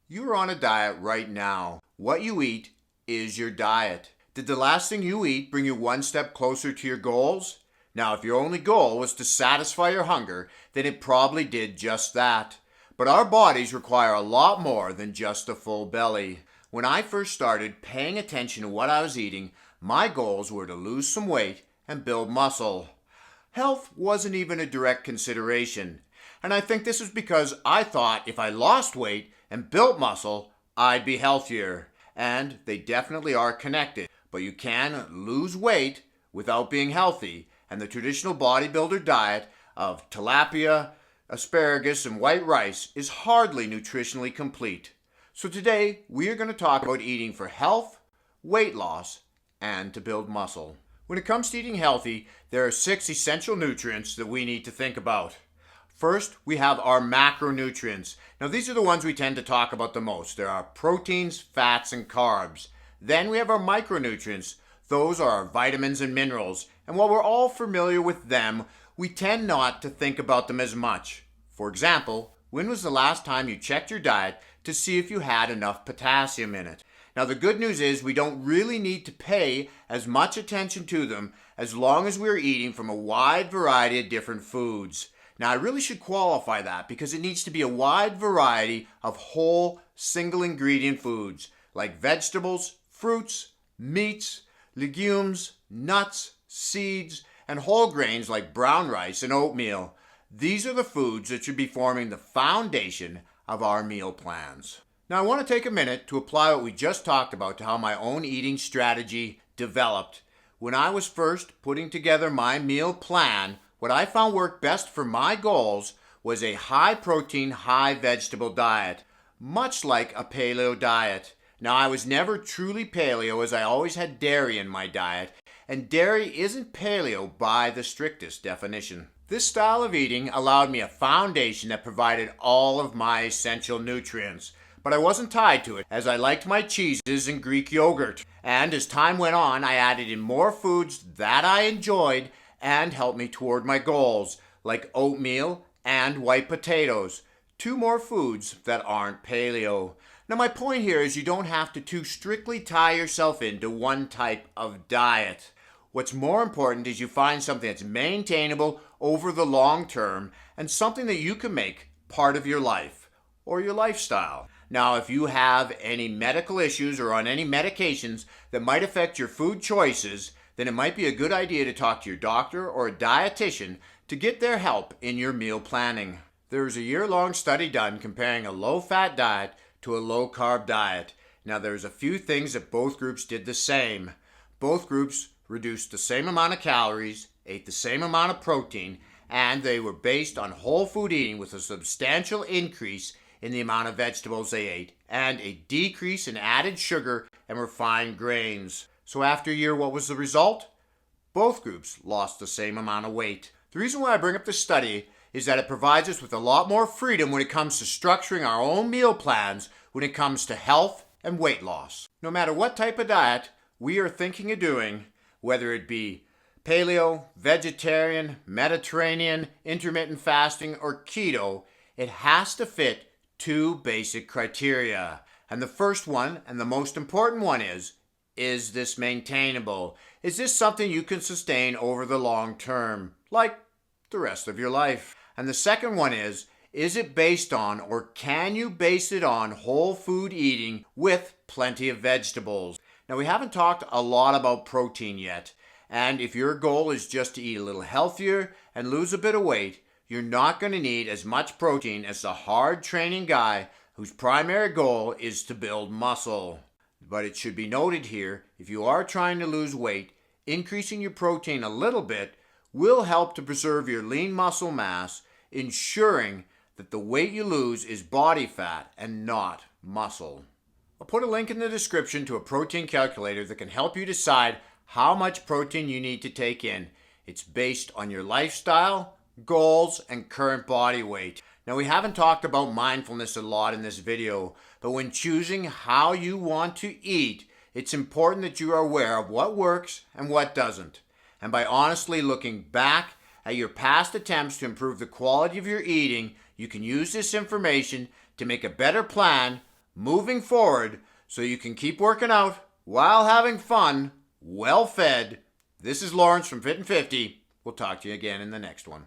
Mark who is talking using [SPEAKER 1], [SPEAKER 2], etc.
[SPEAKER 1] You're on a diet right now. What you eat is your diet. Did the last thing you eat bring you one step closer to your goals? Now, if your only goal was to satisfy your hunger, then it probably did just that. But our bodies require a lot more than just a full belly. When I first started paying attention to what I was eating, my goals were to lose some weight and build muscle. Health wasn't even a direct consideration. And I think this is because I thought if I lost weight and built muscle, I'd be healthier. And they definitely are connected. But you can lose weight without being healthy. And the traditional bodybuilder diet of tilapia, asparagus, and white rice is hardly nutritionally complete. So today, we are going to talk about eating for health, weight loss, and to build muscle. When it comes to eating healthy, there are 6 essential nutrients that we need to think about. First, we have our macronutrients. Now, these are the ones we tend to talk about the most. There are proteins, fats, and carbs. Then we have our micronutrients. Those are our vitamins and minerals. And while we're all familiar with them, we tend not to think about them as much. For example, when was the last time you checked your diet to see if you had enough potassium in it? Now, the good news is we don't really need to pay as much attention to them as long as we're eating from a wide variety of different foods. Now, I really should qualify that because it needs to be a wide variety of whole, single ingredient foods like vegetables, fruits, meats, legumes, nuts, seeds, and whole grains like brown rice and oatmeal. These are the foods that should be forming the foundation of our meal plans. Now, I want to take a minute to apply what we just talked about to how my own eating strategy developed. When I was first putting together my meal plan, what I found worked best for my goals was a high-protein, high-vegetable diet, much like a paleo diet. Now, I was never truly paleo as I always had dairy in my diet, and dairy isn't paleo by the strictest definition. This style of eating allowed me a foundation that provided all of my essential nutrients. But I wasn't tied to it, as I liked my cheeses and Greek yogurt. And as time went on, I added in more foods that I enjoyed and helped me toward my goals, like oatmeal and white potatoes. 2 more foods that aren't paleo. Now, my point here is you don't have to too strictly tie yourself into one type of diet. What's more important is you find something that's maintainable over the long term and something that you can make part of your life or your lifestyle. Now, if you have any medical issues or on any medications that might affect your food choices, then it might be a good idea to talk to your doctor or a dietitian to get their help in your meal planning. There's a year-long study done comparing a low-fat diet to a low-carb diet. Now, there's a few things that both groups did the same. Both groups reduced the same amount of calories, ate the same amount of protein, and they were based on whole food eating with a substantial increase in the amount of vegetables they ate and a decrease in added sugar and refined grains. So after a year, what was the result? Both groups lost the same amount of weight. The reason why I bring up this study is that it provides us with a lot more freedom when it comes to structuring our own meal plans when it comes to health and weight loss. No matter what type of diet we are thinking of doing, whether it be paleo, vegetarian, Mediterranean, intermittent fasting, or keto, it has to fit 2 basic criteria. And the first one, and the most important one is this maintainable? Is this something you can sustain over the long term, like the rest of your life? And the second one is it based on, or can you base it on, whole food eating with plenty of vegetables? Now, we haven't talked a lot about protein yet, and if your goal is just to eat a little healthier and lose a bit of weight, you're not going to need as much protein as the hard training guy whose primary goal is to build muscle. But it should be noted here, if you are trying to lose weight, increasing your protein a little bit will help to preserve your lean muscle mass, ensuring that the weight you lose is body fat and not muscle. I'll put a link in the description to a protein calculator that can help you decide how much protein you need to take in. It's based on your lifestyle, goals, and current body weight. Now, we haven't talked about mindfulness a lot in this video, but when choosing how you want to eat, it's important that you are aware of what works and what doesn't. And by honestly looking back at your past attempts to improve the quality of your eating, you can use this information to make a better plan moving forward so you can keep working out while having fun, well fed. This is Lawrence from Fit and 50. We'll talk to you again in the next one.